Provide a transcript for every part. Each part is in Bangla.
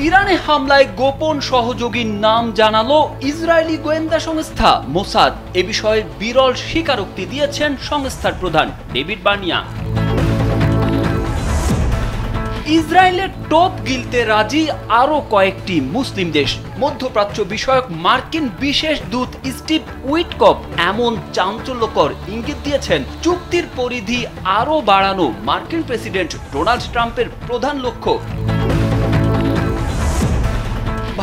ইরানে হামলায় গোপন সহযোগীর নাম জানালো ইসরায়েলি গোয়েন্দা সংস্থা মোসাদ। এ বিষয়ে বিরল স্বীকারোক্তি দিয়েছেন সংস্থার প্রধান ডেভিড বার্নিয়া। ইসরায়েলের টোপ গিলতে রাজি আরও কয়েকটি মুসলিম দেশ। মধ্যপ্রাচ্য বিষয়ক মার্কিন বিশেষ দূত স্টিভ উইটকফ এমন চাঞ্চল্যকর ইঙ্গিত দিয়েছেন, চুক্তির পরিধি আরও বাড়ানো মার্কিন প্রেসিডেন্ট ডোনাল্ড ট্রাম্পের প্রধান লক্ষ্য।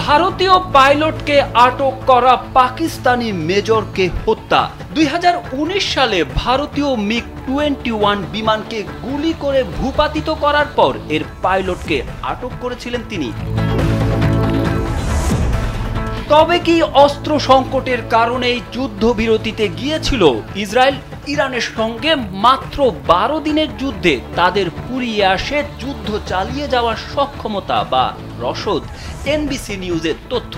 ভারতীয় পাইলটকে আটক করা পাকিস্তানি মেজরকে হত্যা। 2019 সালে ভারতীয় মিগ 21 বিমানকে গুলি করে ভূপাতিত করার পর এর পাইলটকে আটক করেছিলেন তিনি। তবে কি অস্ত্র সংকটের কারণেই যুদ্ধবিরতিতে গিয়েছিল ইসরায়েল? ইরানের সঙ্গে মাত্র 12 দিনের যুদ্ধে তাদের ফুরিয়ে আসে যুদ্ধ চালিয়ে যাওয়ার সক্ষমতা বা রসদ। এনবিসি নিউজের তথ্য।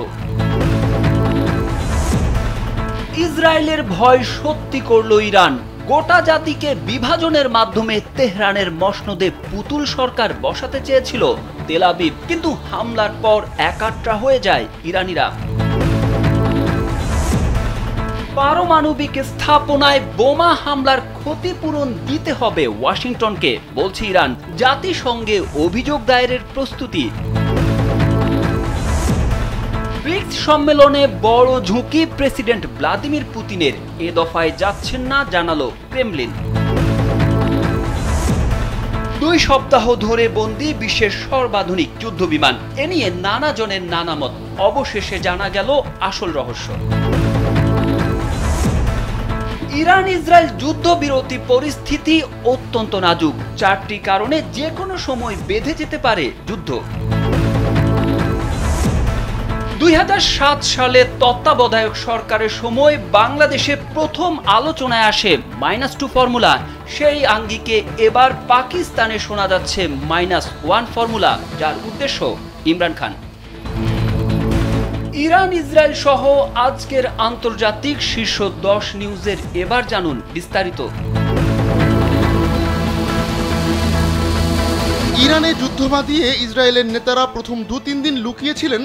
ইসরায়েলের ভয় সত্যি করল ইরান। গোটা জাতিকে বিভাজনের মাধ্যমে তেহরানের মসনদে পুতুল সরকার বসাতে চেয়েছিল তেল আবিব, কিন্তু হামলার পর একাট্টা হয়ে যায় ইরানিরা। পারমাণবিক স্থাপনায় বোমা হামলার ক্ষতিপূরণ দিতে হবে ওয়াশিংটনকে, বলছে ইরান। জাতিসংঘে অভিযোগ দায়েরের প্রস্তুতি। ব্রিক্স সম্মেলনে বড় ঝুঁকি প্রেসিডেন্ট ভ্লাদিমির পুতিনের, এ দফায় যাচ্ছেন না জানালো ক্রেমলিন। 2 সপ্তাহ ধরে বন্দী বিশ্বের সর্বাধুনিক যুদ্ধবিমান। এ নিয়ে নানা জনের নানা মত। অবশেষে জানা গেল আসল রহস্য। ইরান ইসরায়েল যুদ্ধবিরতি পরিস্থিতি অত্যন্ত নাজুক। 4টি কারণে যে কোনো সময় বেঁধে যেতে পারে যুদ্ধ। 2007 সালে তত্ত্বাবধায়ক সরকারের সময় বাংলাদেশে প্রথম আলোচনায় আসে -2 ফর্মুলা। সেই আঙ্গিকে এবার পাকিস্তানে শোনা যাচ্ছে -1 ফর্মুলা, যার উদ্দেশ্য ইমরান খান। ইরান ইসরায়েল সহ আজকের আন্তর্জাতিক শীর্ষ 10 নিউজের এবার জানুন বিস্তারিত। ইরানে যুদ্ধ বাঁধিয়ে ইসরায়েলের নেতারা প্রথম 2-3 দিন লুকিয়েছিলেন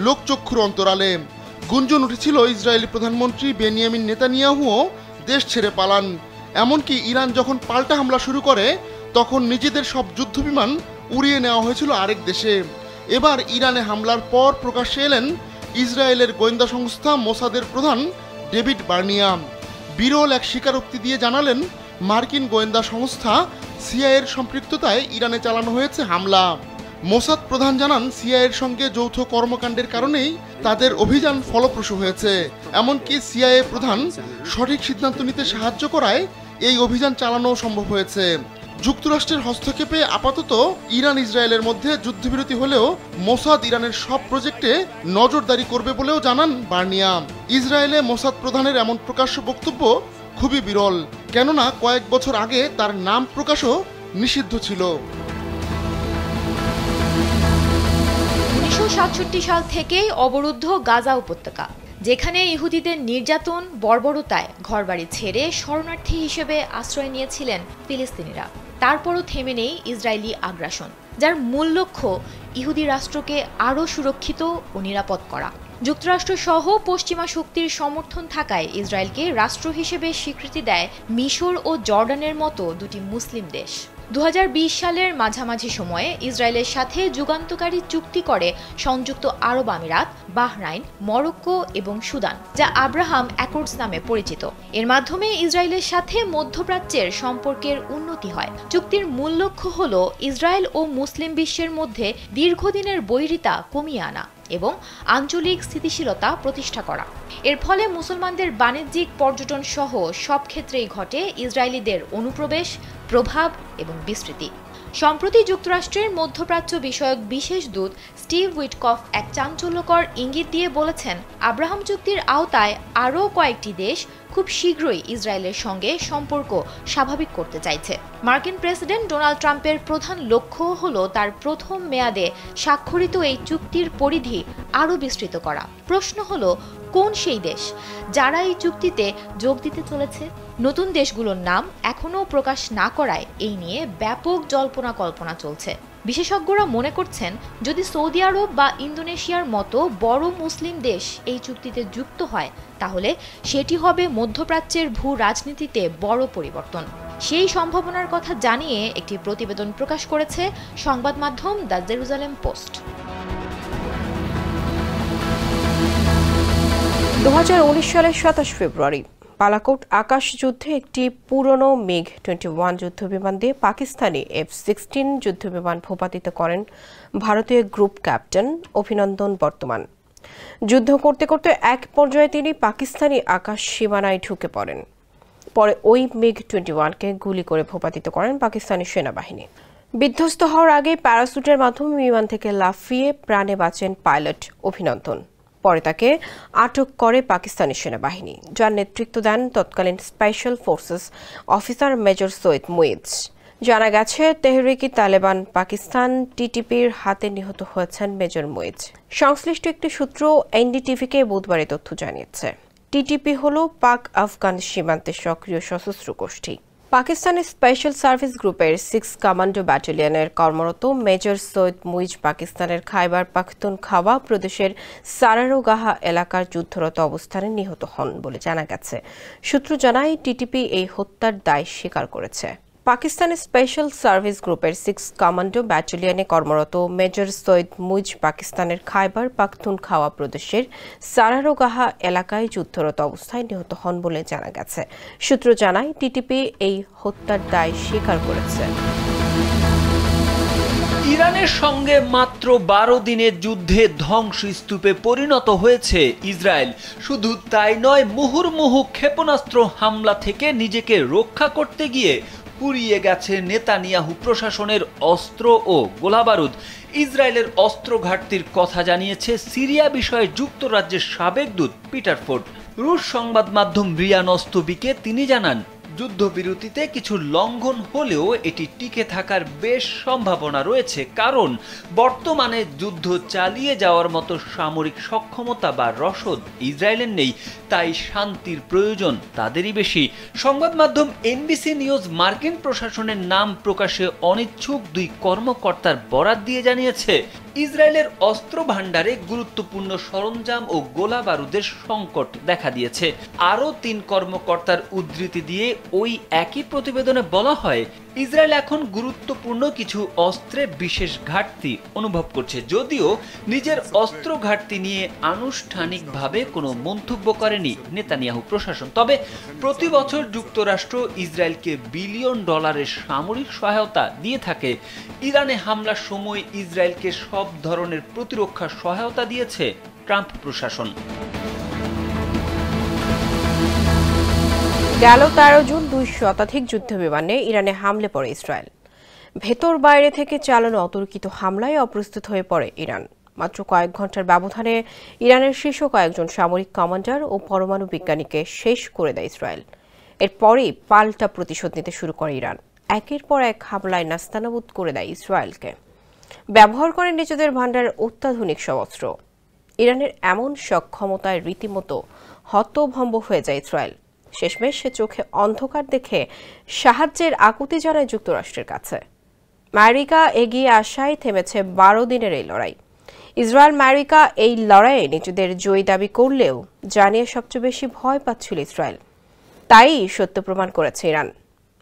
লোকচক্ষুর অন্তরালে। গুঞ্জন উঠেছিল ইসরায়েলি প্রধানমন্ত্রী বেনিয়ামিন নেতানিয়াহুও দেশ ছেড়ে পালান। এমনকি ইরান যখন পাল্টা হামলা শুরু করে তখন নিজেদের সব যুদ্ধবিমান উড়িয়ে নেওয়া হয়েছিল আরেক দেশে। এবার ইরানে হামলার পর প্রকাশ্যে এলেন ইসরায়েলের গোয়েন্দা সংস্থা মোসাদের প্রধান ডেভিড বার্নিয়া। বিরল এক স্বীকারোক্তি দিয়ে জানালেন, মার্কিন গোয়েন্দা সংস্থা সিআইএর সম্পৃক্ততায় ইরানে চালানো হয়েছে হামলা। মোসাদ প্রধান জানান, সিআইএর সঙ্গে যৌথ কর্মকাণ্ডের কারণেই তাদের অভিযান ফলপ্রসূ হয়েছে। এমনকি সিআইএ প্রধান সঠিক সিদ্ধান্ত নিতে সাহায্য করায় এই অভিযান চালানো সম্ভব হয়েছে। যুক্তরাষ্ট্রের হস্তক্ষেপে আপাতত ইরান ইসরায়েলের মধ্যে যুদ্ধবিরতি হলেও মোসাদ ইরানের সব প্রজেক্টে নজরদারি করবে বলেও জানান বার্নিয়া। ইসরায়েলে মোসাদ প্রধানের এমন প্রকাশ্য বক্তব্য খুবই বিরল, কেননা কয়েক বছর আগে তার নাম প্রকাশও নিষিদ্ধ ছিল। 1967 সাল থেকেই অবরুদ্ধ গাজা উপত্যকা, যেখানে ইহুদিদের নির্যাতন বর্বরতায় ঘরবাড়ি ছেড়ে শরণার্থী হিসেবে আশ্রয় নিয়েছিলেন ফিলিস্তিনিরা। তারপরও থেমে নেই ইসরায়েলি আগ্রাসন, যার মূল লক্ষ্য ইহুদি রাষ্ট্রকে আরও সুরক্ষিত ও নিরাপদ করা। যুক্তরাষ্ট্র সহ পশ্চিমা শক্তির সমর্থন থাকায় ইসরায়েলকে রাষ্ট্র হিসেবে স্বীকৃতি দেয় মিশর ও জর্ডানের মতো 2টি মুসলিম দেশ। 2020 সালের মাঝামাঝি সময়ে ইসরায়েলের সাথে যুগান্তকারী চুক্তি করে সংযুক্ত আরব আমিরাত, বাহরাইন, মরক্কো এবং সুদান, যা আব্রাহাম অ্যাকর্ডস নামে পরিচিত। এর মাধ্যমে ইসরায়েলের সাথে মধ্যপ্রাচ্যের সম্পর্কের উন্নতি হয়। চুক্তির মূল লক্ষ্য হল ইসরায়েল ও মুসলিম বিশ্বের মধ্যে দীর্ঘদিনের বৈরিতা কমিয়ে আনা এবং আঞ্চলিক স্থিতিশীলতা প্রতিষ্ঠা করা। এর ফলে মুসলমানদের বাণিজ্যিক, পর্যটন সহ সব ক্ষেত্রেই ঘটে ইসরায়েলিদের অনুপ্রবেশ, প্রভাব এবং বিস্তৃতি। সম্প্রতি যুক্তরাষ্ট্রের মধ্যপ্রাচ্য বিষয়ক বিশেষ দূত স্টিভ উইটকফ এক চাঞ্চল্যকর ইঙ্গিত দিয়ে বলেছেন, আব্রাহাম চুক্তির আওতায় আরও কয়েকটি দেশ খুব শীঘ্রই ইসরায়েলের সঙ্গে সম্পর্ক স্বাভাবিক করতে চাইছে। মার্কিন প্রেসিডেন্ট ডোনাল্ড ট্রাম্পের প্রধান লক্ষ্য হলো তার প্রথম মেয়াদে স্বাক্ষরিত এই চুক্তির পরিধি আরও বিস্তৃত করা। প্রশ্ন হলো, কোন সেই দেশ যারা এই চুক্তিতে যোগ দিতে চলেছে? নতুন দেশগুলোর নাম এখনও প্রকাশ না করায় এই নিয়ে ব্যাপক জল্পনা কল্পনা চলছে। বিশেষজ্ঞরা মনে করছেন, যদি সৌদি আরব বা ইন্দোনেশিয়ার মতো বড় মুসলিম দেশ এই চুক্তিতে যুক্ত হয়, তাহলে সেটি হবে মধ্যপ্রাচ্যের ভূ রাজনীতিতে বড় পরিবর্তন। সেই সম্ভাবনার কথা জানিয়ে একটি প্রতিবেদন প্রকাশ করেছে সংবাদ মাধ্যম দ্য জেরুজালেম পোস্ট। 2019 সালের 27 ফেব্রুয়ারি বালাকোট আকাশ যুদ্ধে একটি পুরনো MiG-21 যুদ্ধবিমান দিয়ে পাকিস্তানি F-16 যুদ্ধবিমান ভূপাতিত করেন ভারতীয় গ্রুপ ক্যাপ্টেন অভিনন্দন বর্তমান। যুদ্ধ করতে করতে এক পর্যায়ে তিনি পাকিস্তানি আকাশ সীমানায় ঢুকে পড়েন। পরে ওই MiG-21কে গুলি করে ভূপাতিত করেন পাকিস্তানি সেনাবাহিনী। বিধ্বস্ত হওয়ার আগে প্যারাসুটের মাধ্যমে বিমান থেকে লাফিয়ে প্রাণে বাঁচেন পাইলট অভিনন্দন। পরে তাকে আটক করে পাকিস্তানি সেনাবাহিনী, যার নেতৃত্ব দেন তৎকালীন special forces officer major Syed Muiz. জানা গেছে, তেহরিকি তালেবান পাকিস্তান TTPর হাতে নিহত হয়েছেন মেজর মুইজ। সংশ্লিষ্ট একটি সূত্র NDTVকে বুধবার তথ্য জানিয়েছে। TTP হল পাক আফগান সীমান্তে সক্রিয় সশস্ত্র গোষ্ঠী। পাকিস্তানের স্পেশাল সার্ভিস গ্রুপের 6 কমান্ডো ব্যাটালিয়নের কর্মরত মেজর সৈয়দ মুইজ পাকিস্তানের খাইবার পাখতুনখাওয়া প্রদেশের সারারোগাহা এলাকার যুদ্ধরত অবস্থানে নিহত হন বলে জানা গেছে। সূত্র জানায়, TTP এই হত্যার দায় স্বীকার করেছে। পাকিস্তানের স্পেশাল সার্ভিস গ্রুপের 6 কমান্ডো ব্যাটালিয়নে কর্মরত মেজর সৈয়দ মুইজ পাকিস্তানের খাইবার পাখতুনখাওয়া প্রদেশের সারারোগাহা এলাকায় যুদ্ধরত অবস্থায় নিহত হন বলে জানা গেছে। সূত্র জানায়, TTP এই হত্যার দায় স্বীকার করেছে। ইরানের সঙ্গে মাত্র 12 দিনের যুদ্ধে ধ্বংসস্তূপে পরিণত হয়েছে ইসরায়েল। শুধু তাই নয়, মুহুর্মুহু ক্ষেপণাস্ত্র হামলা থেকে নিজেকে রক্ষা করতে গিয়ে পুড়িয়ে গেছে নেতানিয়াহু প্রশাসনের অস্ত্র ও গোলাবারুদ। ইসরায়েলের অস্ত্র ঘাটতির কথা জানিয়েছে সিরিয়া বিষয়ে যুক্তরাজ্যের সাবেক দূত পিটার ফোর্ড। রুশ সংবাদ মাধ্যম রিয়া নস্তবিকে তিনি জানান, যুদ্ধবিরতিতে কিছু লঙ্ঘন হলেও এটি টিকে থাকার বেশ সম্ভাবনা রয়েছে, কারণ বর্তমানে যুদ্ধ চালিয়ে যাওয়ার মতো সামরিক সক্ষমতা বা রসদ ইসরায়েলের নেই, তাই শান্তির প্রয়োজন তাদেরই বেশি। সংবাদ মাধ্যম NBC নিউজ মার্কিন প্রশাসনের নাম প্রকাশে অনিচ্ছুক 2 কর্মকর্তার বরাত দিয়ে জানিয়েছে, ইসরায়েলের অস্ত্র ভাণ্ডারে গুরুত্বপূর্ণ সরঞ্জাম ও গোলা বারুদের সংকট দেখা দিয়েছে। আরও 3 কর্মকর্তার উদ্ধৃতি দিয়ে ওই একই প্রতিবেদনে বলা হয়, ইসরায়েল এখন গুরুত্বপূর্ণ কিছু অস্ত্রে বিশেষ ঘাটতি অনুভব করছে, যদিও নিজের অস্ত্র ঘাটতি নিয়ে আনুষ্ঠানিকভাবে কোনো মন্তব্য করেনি নেতানিয়াহু প্রশাসন। তবে প্রতি বছর যুক্তরাষ্ট্র ইসরায়েলকে বিলিয়ন ডলারের সামরিক সহায়তা দিয়ে থাকে। ইরানে হামলার সময় ইসরায়েলকে সব ধরনের প্রতিরক্ষা সহায়তা দিয়েছে ট্রাম্প প্রশাসন। গেল 13 জুন 2 শতাধিক যুদ্ধবিমানে ইরানে হামলে পড়ে ইসরায়েল। ভেতর বাইরে থেকে চালানো অতর্কিত হামলায় অপ্রস্তুত হয়ে পড়ে ইরান। মাত্র কয়েক ঘন্টার ব্যবধানে ইরানের শীর্ষ কয়েকজন সামরিক কমান্ডার ও পরমাণু বিজ্ঞানীকে শেষ করে দেয় ইসরায়েল। এরপরই পাল্টা প্রতিশোধ নিতে শুরু করে ইরান। একের পর এক হামলায় নাস্তানাবুদ করে দেয় ইসরায়েলকে। ব্যবহার করে নিজেদের ভাণ্ডারের অত্যাধুনিক সব অস্ত্র। ইরানের এমন সক্ষমতায় রীতিমতো হতভম্ব হয়ে যায় ইসরায়েল। শেষমেশ সে চোখে অন্ধকার দেখে সাহায্যের আকুতি জানায় যুক্তরাষ্ট্রের কাছে। আমেরিকা এগিয়ে আসায় থেমেছে 12 দিনের এই লড়াই। ইসরায়েল আমেরিকা এই লড়াইয়ে নিজেদের জয়ী দাবি করলেও জানিয়ে সবচেয়ে বেশি ভয় পাচ্ছিল ইসরায়েল। তাই সত্য প্রমাণ করেছে ইরান।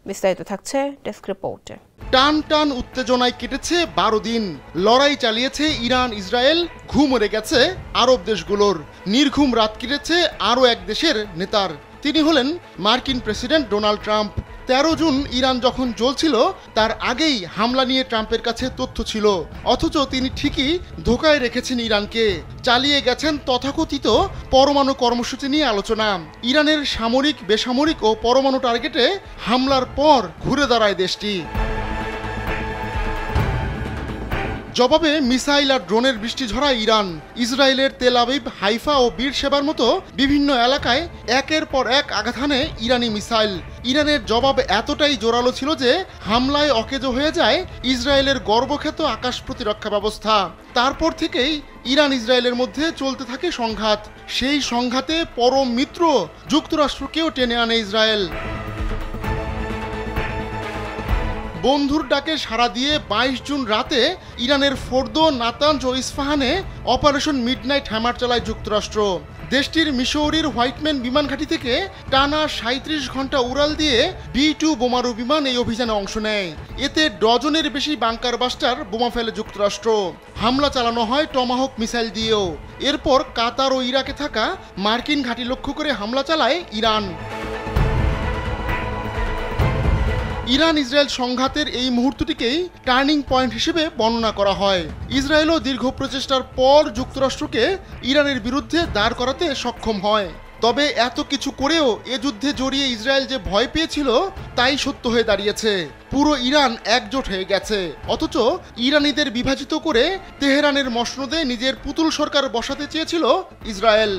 বিস্তারিত থাকছে ডেস্ক রিপোর্টে। টান টান উত্তেজনায় কেটেছে 12 দিন। লড়াই চালিয়েছে ইরান ইসরায়েল, ঘুম উড়ে গেছে আরব দেশগুলোর। নির্ঘুম রাত কেটেছে আরও এক দেশের নেতার। তিনি হলেন মার্কিন president Donald Trump. 13 June Iran যখন জ্বলছিল, তার আগেই হামলা নিয়ে ট্রাম্পের কাছে তথ্য ছিল, অথচ তিনি ঠিকই ধোকায় রেখেছেন ইরানকে। চালিয়ে গেছেন তথাকথিত পরমাণু কর্মসূচি নিয়ে আলোচনা। ইরানের সামরিক, বেসামরিক ও পরমাণু টার্গেটে হামলার পর ঘুরে দাঁড়ায় দেশটি। জবাবে মিসাইল আর ড্রোনের বৃষ্টি ঝরায় ইরান। ইসরায়েলের তেল আবিব, হাইফা ও বীরশেবার মতো বিভিন্ন এলাকায় একের পর এক আঘাত হানে ইরানি মিসাইল। ইরানের জবাব এতটাই জোরালো ছিল যে হামলায় অকেজো হয়ে যায় ইসরায়েলের গর্বখ্যাত আকাশ প্রতিরক্ষা ব্যবস্থা। তারপর থেকেই ইরান ইসরায়েলের মধ্যে চলতে থাকে সংঘাত। সেই সংঘাতে পরম মিত্র যুক্তরাষ্ট্রকেও টেনে আনে ইসরায়েল। বন্ধুর ডাকে সাড়া দিয়ে 22 জুন রাতে ইরানের ফোর্দো, নাতানজ ও ইস্পাহানে অপারেশন মিডনাইট হ্যামার চালায় যুক্তরাষ্ট্র। দেশটির মিসৌরির হোয়াইটম্যান বিমান ঘাঁটি থেকে টানা 37 ঘন্টা উড়াল দিয়ে B-2 বোমারু বিমান এই অভিযানে অংশ নেয়। এতে ডজনের বেশি বাংকার বাস্টার বোমা ফেলে যুক্তরাষ্ট্র। হামলা চালানো হয় টমাহক মিসাইল দিয়েও। এরপর কাতার ও ইরাকে থাকা মার্কিন ঘাঁটি লক্ষ্য করে হামলা চালায় ইরান। ইরান ইসরায়েল সংঘাতের এই মুহূর্তটিকেই টার্নিং পয়েন্ট হিসেবে বর্ণনা করা হয়। ইসরায়েলও দীর্ঘ প্রচেষ্টার পর যুক্তরাষ্ট্রকে ইরানের বিরুদ্ধে দাঁড় করাতে সক্ষম হয়। তবে এত কিছু করেও এ যুদ্ধে জড়িয়ে ইসরায়েল যে ভয় পেয়েছিল তাই সত্য হয়ে দাঁড়িয়েছে। পুরো ইরান একজোট হয়ে গেছে, অথচ ইরানিদের বিভাজিত করে তেহরানের মসনদে নিজের পুতুল সরকার বসাতে চেয়েছিল ইসরায়েল।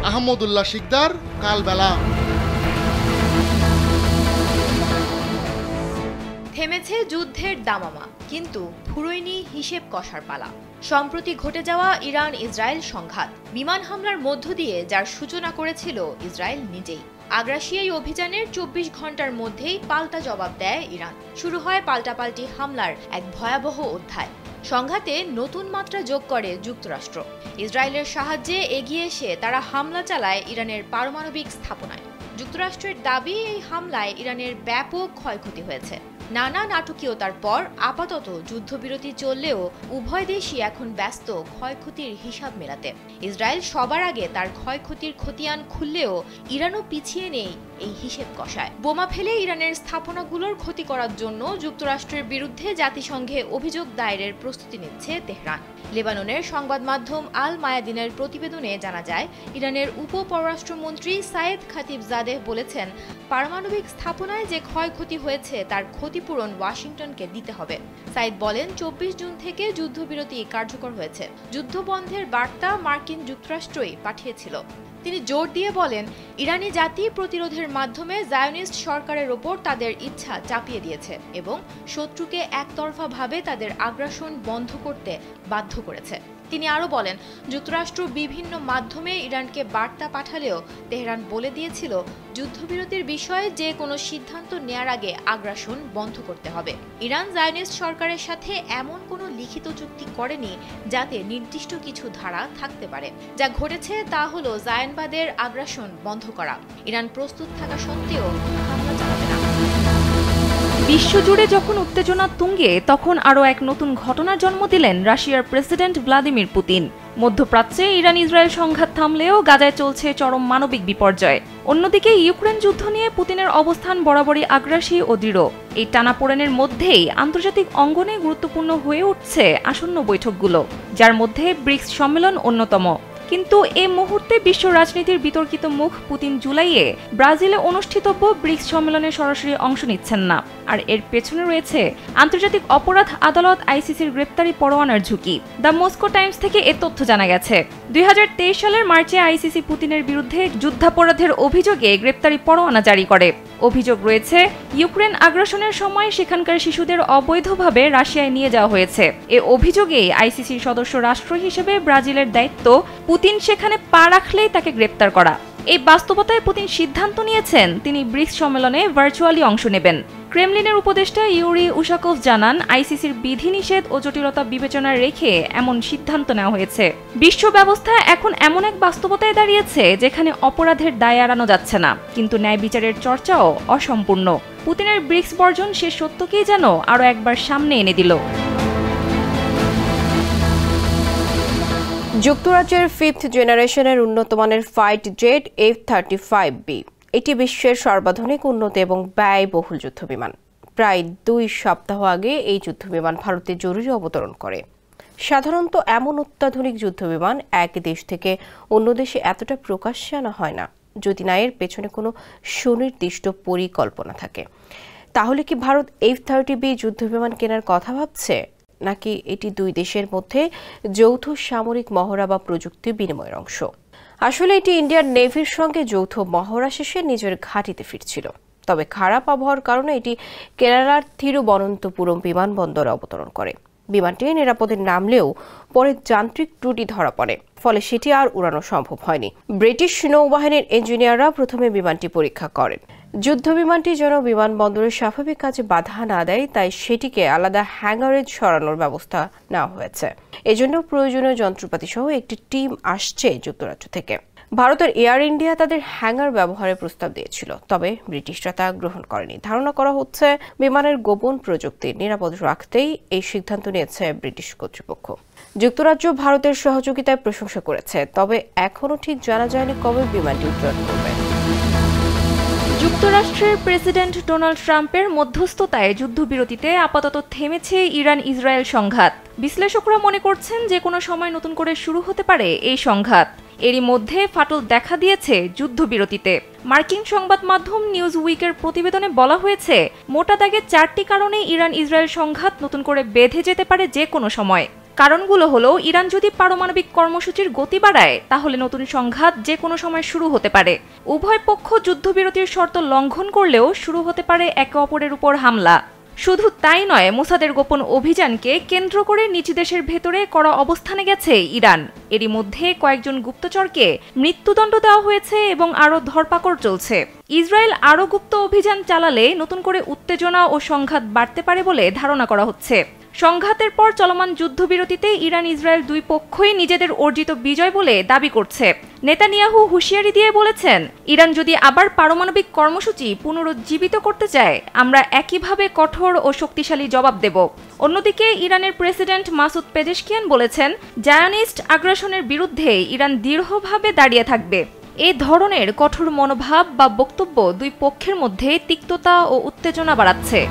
আহমদুল্লাহ শিকদার, কালবেলা। থেমেছে যুদ্ধের দামামা, কিন্তু ফুরোয়নি হিসেব কষার পালা। সম্প্রতি ঘটে যাওয়া ইরান ইসরায়েল সংঘাত, বিমান হামলার মধ্য দিয়ে যার সূচনা করেছিল ইসরায়েল নিজেই। আগ্রাসী এই অভিযানের 24 ঘন্টার মধ্যেই পাল্টা জবাব দেয় ইরান। শুরু হয় পাল্টাপাল্টি হামলার এক ভয়াবহ অধ্যায়। সংঘাতে নতুন মাত্রা যোগ করে যুক্তরাষ্ট্র। ইসরায়েলের সাহায্যে এগিয়ে এসে তারা হামলা চালায় ইরানের পারমাণবিক স্থাপনায়। যুক্তরাষ্ট্রের দাবি, এই হামলায় ইরানের ব্যাপক ক্ষয়ক্ষতি হয়েছে। নানা নাটকীয়তার পর আপাতত যুদ্ধবিরতি চললেও উভয় দেশই এখন ব্যস্ত ক্ষয়ক্ষতির হিসাব মেলাতে। ইসরায়েল সবার আগে তার ক্ষয়ক্ষতির খতিয়ান খুললেও ইরানও পিছিয়ে নেই এই হিসেব কষায়। বোমা ফেলে ইরানের স্থাপনাগুলোর ক্ষতি করার জন্য যুক্তরাষ্ট্রের বিরুদ্ধে জাতিসংঘে অভিযোগ দায়েরের প্রস্তুতি নিচ্ছে তেহরান। লেবাননের সংবাদ মাধ্যম আল মায়াদিনের প্রতিবেদনে জানা যায়, ইরানের উপপররাষ্ট্রমন্ত্রী সায়েদ খাতিবজাদেহ বলেছেন, পারমাণবিক স্থাপনায় যে ক্ষয়ক্ষতি হয়েছে তার ক্ষতিপূরণ ওয়াশিংটনকে দিতে হবে। সাইদ বলেন, 24 জুন থেকে যুদ্ধবিরতি কার্যকর হয়েছে। যুদ্ধবন্ধের বার্তা মার্কিন যুক্তরাষ্ট্রই পাঠিয়েছিল। তিনি জোর দিয়ে বলেন, ইরানি জাতি প্রতিরোধের মাধ্যমে জায়োনিস্ট সরকারের ওপর তাদের ইচ্ছা চাপিয়ে দিয়েছে এবং শত্রুকে একতরফাভাবে তাদের আগ্রাসন বন্ধ করতে বাধ্য করেছে। তিনি আরও বলেন, যুক্তরাষ্ট্র বিভিন্ন মাধ্যমে ইরানকে বার্তা পাঠালেও তেহরান বলে দিয়েছিল, যুদ্ধবিরতির বিষয়ে যে কোনো সিদ্ধান্ত নেয়ার আগে আগ্রাসন বন্ধ করতে হবে। ইরান জায়োনিস্ট সরকারের সাথে এমন কোনো লিখিত চুক্তি করেনি যাতে নির্দিষ্ট কিছু ধারা থাকতে পারে। যা ঘটেছে তা হলো জায়নবাদের আগ্রাসন বন্ধ করা। ইরান প্রস্তুত থাকা সত্ত্বেও হামলা চালাবে না। বিশ্বজুড়ে যখন উত্তেজনা তুঙ্গে, তখন আরও এক নতুন ঘটনার জন্ম দিলেন রাশিয়ার প্রেসিডেন্ট ভ্লাদিমির পুতিন। মধ্যপ্রাচ্যে ইরান ইসরায়েল সংঘাত থামলেও গাজায় চলছে চরম মানবিক বিপর্যয়। অন্যদিকে ইউক্রেন যুদ্ধ নিয়ে পুতিনের অবস্থান বরাবরই আগ্রাসী ও দৃঢ়। এই টানাপোড়েনের মধ্যেই আন্তর্জাতিক অঙ্গনে গুরুত্বপূর্ণ হয়ে উঠছে আসন্ন বৈঠকগুলো, যার মধ্যে ব্রিক্স সম্মেলন অন্যতম। কিন্তু এ মুহূর্তে বিশ্ব রাজনীতির বিতর্কিত মুখ পুতিন জুলাইয়ে ব্রাজিলে অনুষ্ঠিতব্য ব্রিক্স সম্মেলনে সরাসরি অংশ নিচ্ছেন না। আর এর পেছনে রয়েছে আন্তর্জাতিক অপরাধ আদালত আইসিসির গ্রেপ্তারি পরোয়ানার ঝুঁকি। দ্য মস্কো টাইমস থেকে এ তথ্য জানা গেছে। 2023 সালের মার্চে আইসিসি পুতিনের বিরুদ্ধে যুদ্ধাপরাধের অভিযোগে গ্রেপ্তারি পরোয়ানা জারি করে। অভিযোগ রয়েছে, ইউক্রেন আগ্রাসনের সময় সেখানকার শিশুদের অবৈধভাবে রাশিয়ায় নিয়ে যাওয়া হয়েছে। এ অভিযোগে আইসিসির সদস্য রাষ্ট্র হিসেবে ব্রাজিলের দায়িত্ব, পুতিন সেখানে পা রাখলেই তাকে গ্রেপ্তার করা। এই বাস্তবতায় পুতিন সিদ্ধান্ত নিয়েছেন তিনি ব্রিক্স সম্মেলনে ভার্চুয়ালি অংশ নেবেন। ক্রেমলিনের উপদেষ্টা ইউরি উশাকোভ জানান, আইসিসির বিধিনিষেধ ও জটিলতা বিবেচনায় রেখে এমন সিদ্ধান্ত নেওয়া হয়েছে। বিশ্ব ব্যবস্থা এখন এমন এক বাস্তবতায় দাঁড়িয়েছে যেখানে অপরাধের দায় এড়ানো যাচ্ছে না, কিন্তু ন্যায় বিচারের চর্চাও অসম্পূর্ণ। পুতিনের ব্রিক্স বর্জন সে সত্যকেই যেন আরও একবার সামনে এনে দিল। যুক্তরাজ্যের 5th জেনারেশনের উন্নতমানের ফাইট জেট F-35B, এটি বিশ্বের সর্বাধুনিক উন্নত এবং ব্যয়বহুল যুদ্ধবিমান। প্রায় 2 সপ্তাহ আগে এই যুদ্ধবিমান ভারতে জরুরি অবতরণ করে। সাধারণত এমন অত্যাধুনিক যুদ্ধবিমান এক দেশ থেকে অন্য দেশে এতটা প্রকাশ্যে আনা হয় না যদি না এর পেছনে কোনো সুনির্দিষ্ট পরিকল্পনা থাকে। তাহলে কি ভারত F-30B যুদ্ধবিমান কেনার কথা ভাবছে, নাকি এটি দুই দেশের মধ্যে যৌথ সামরিক মহড়া বা প্রযুক্তি বিনিময়ের অংশ? আসলে এটি ইন্ডিয়ান নেভির সঙ্গে যৌথ মহড়া শেষে নিজের ঘাঁটিতে ফিরছিল। তবে খারাপ আবহাওয়ার কারণে এটি কেরালার থিরুবনন্তপুরম বিমানবন্দরে অবতরণ করে। বিমানটি নিরাপদে নামলেও পরে যান্ত্রিক ত্রুটি ধরা পড়ে, ফলে সেটি আর উড়ানো সম্ভব হয়নি। ব্রিটিশ নৌবাহিনীর ইঞ্জিনিয়াররা প্রথমে বিমানটি পরীক্ষা করেন। যুদ্ধবিমানটি যেন বিমানবন্দরের স্বাভাবিক কাজে বাধা না দেয়, তাই সেটিকে আলাদা হ্যাঙ্গারে সরানোর ব্যবস্থা নেওয়া হয়েছে। এজন্য প্রয়োজনীয় যন্ত্রপাতি সহ একটি টিম আসছে যুক্তরাজ্য থেকে। ভারতের এয়ার ইন্ডিয়া তাদের হ্যাঙ্গার ব্যবহারের প্রস্তাব দিয়েছিল, তবে ব্রিটিশরা তা গ্রহণ করেনি। ধারণা করা হচ্ছে বিমানের গোপন প্রযুক্তি নিরাপদ রাখতেই এই সিদ্ধান্ত নিয়েছে ব্রিটিশ কর্তৃপক্ষ। যুক্তরাজ্য ভারতের সহযোগিতায় প্রশংসা করেছে, তবে এখনও ঠিক জানা যায়নি কবে বিমানটি উড্ডয়ন করবে। যুক্তরাষ্ট্রের প্রেসিডেন্ট ডোনাল্ড ট্রাম্পের মধ্যস্থতায় যুদ্ধবিরতিতে আপাতত থেমেছে ইরান ইসরায়েল সংঘাত। বিশ্লেষকরা মনে করছেন যে কোনো সময় নতুন করে শুরু হতে পারে এই সংঘাত। এরই মধ্যে ফাটল দেখা দিয়েছে যুদ্ধবিরতিতে। মার্কিন সংবাদ মাধ্যম নিউজ উইকের প্রতিবেদনে বলা হয়েছে, মোটা দাগে 4টি কারণে ইরান ইসরায়েল সংঘাত নতুন করে বেঁধে যেতে পারে যে কোনো সময়। কারণগুলো হলো, ইরান যদি পারমাণবিক কর্মসূচির গতি বাড়ায় তাহলে নতুন সংঘাত যে কোনো সময় শুরু হতে পারে। উভয় পক্ষ যুদ্ধবিরতির শর্ত লঙ্ঘন করলেও শুরু হতে পারে একে অপরের উপর হামলা। শুধু তাই নয়, মোসাদের গোপন অভিযানকে কেন্দ্র করে নিজ দেশের ভেতরে কড়া অবস্থানে গেছে ইরান। এরই মধ্যে কয়েকজন গুপ্তচরকে মৃত্যুদণ্ড দেওয়া হয়েছে এবং আরও ধরপাকড় চলছে। ইসরায়েল আরও গুপ্ত অভিযান চালালে নতুন করে উত্তেজনা ও সংঘাত বাড়তে পারে বলে ধারণা করা হচ্ছে। সংঘাতের পর চলমান যুদ্ধবিরতিতে ইরান ইসরায়েল দুই পক্ষই নিজেদের অর্জিত বিজয় বলে দাবি করছে। নেতানিয়াহু হুঁশিয়ারি দিয়ে বলেছেন, ইরান যদি আবার পারমাণবিক কর্মসূচি পুনরুজ্জীবিত করতে চায়, আমরা একইভাবে কঠোর ও শক্তিশালী জবাব দেব। অন্যদিকে ইরানের প্রেসিডেন্ট মাসুদ পেজেশকিয়ান বলেছেন, জায়নিস্ট আগ্রাসনের বিরুদ্ধে ইরান দৃঢ়ভাবে দাঁড়িয়ে থাকবে। এ ধরনের কঠোর মনোভাব বা বক্তব্য দুই পক্ষের মধ্যে তিক্ততা ও উত্তেজনা বাড়াচ্ছে।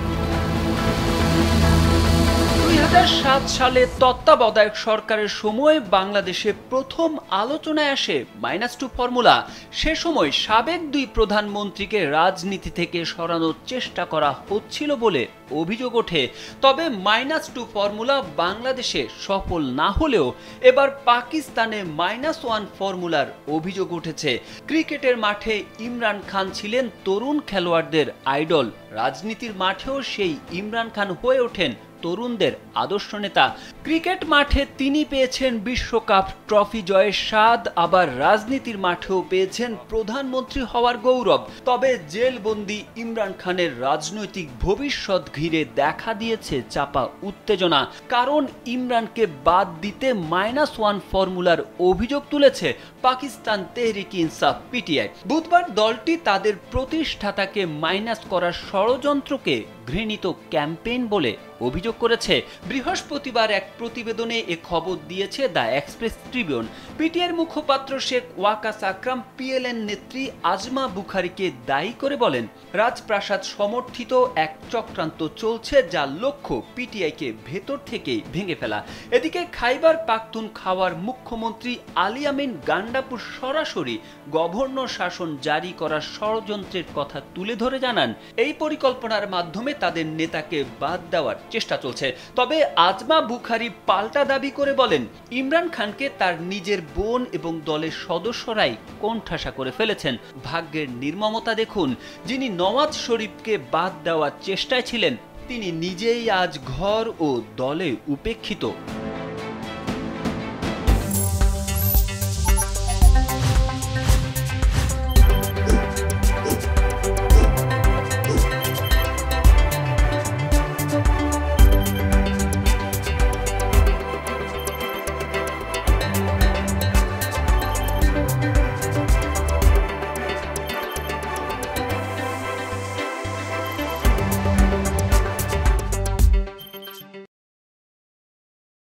2007 সালে তত্ত্বাবধায়ক সরকারের সময় বাংলাদেশে প্রথম আলোচনায় আসে -2 ফর্মুলা। সে সময় সাবেক দুই প্রধানমন্ত্রীকে রাজনীতি থেকে সরানোর চেষ্টা করা হচ্ছিল বলে অভিযোগ ওঠে। তবে -2 ফর্মুলা বাংলাদেশে সফল না হলেও এবার পাকিস্তানে -1 ফর্মুলার অভিযোগ উঠেছে। ক্রিকেটের মাঠে ইমরান খান ছিলেন তরুণ খেলোয়াড়দের আইডল, রাজনীতির মাঠেও সেই ইমরান খান হয়ে ওঠেন তরুণদের আদর্শ নেতা। ক্রিকেট মাঠে তিনি পেয়েছেন বিশ্বকাপ ট্রফি জয়ের স্বাদ, আবার রাজনীতির মাঠেও পেয়েছেন প্রধানমন্ত্রী হওয়ার গৌরব। তবে জেলবন্দি ইমরান খানের রাজনৈতিক ভবিষ্যৎ ঘিরে দেখা দিয়েছে চাপা উত্তেজনা। কারণ ইমরানকে বাদ দিতে -1 ফর্মুলার অভিযোগ তুলেছে পাকিস্তান তেহরিক ইনসাফ পিটিআই। বুধবার দলটি তাদের প্রতিষ্ঠাতাকে মাইনাস করার ষড়যন্ত্রকে ঘৃণিত ক্যাম্পেইন বলে অভিযোগ করেছে। বৃহস্পতিবার এক প্রতিবেদনে এ খবর দিয়েছে দ্য এক্সপ্রেস ট্রিবিউন। পিটিআইয়ের মুখপাত্র শেখ ওয়াকাস আকরাম পিএলএন নেত্রী আজমা বুখারীকে দায়ী করে বলেন, রাজপ্রাসাদ সমর্থিত এক চক্রান্ত চলছে, যার লক্ষ্য পিটিআইকে ভেতর থেকেই ভেঙে ফেলা। এদিকে খাইবার পাখতুনখাওয়ার মুখ্যমন্ত্রী আলী আমিন গান্ডাপুর সরাসরি গভর্নর শাসন জারি করার ষড়যন্ত্রের কথা তুলে ধরে জানান, এই পরিকল্পনার মাধ্যমে তাদের নেতাকে বাদ দেওয়ার চেষ্টা চলছে। তবে আজমা বুখারী পাল্টা দাবি করে বলেন, ইমরান খানকে তার নিজের বোন এবং দলের সদস্যরাই কোণঠাসা করে ফেলেছেন। ভাগ্যের নির্মমতা দেখুন, যিনি নওয়াজ শরীফকে বাদ দেওয়ার চেষ্টায় ছিলেন তিনি নিজেই আজ ঘর ও দলে উপেক্ষিত।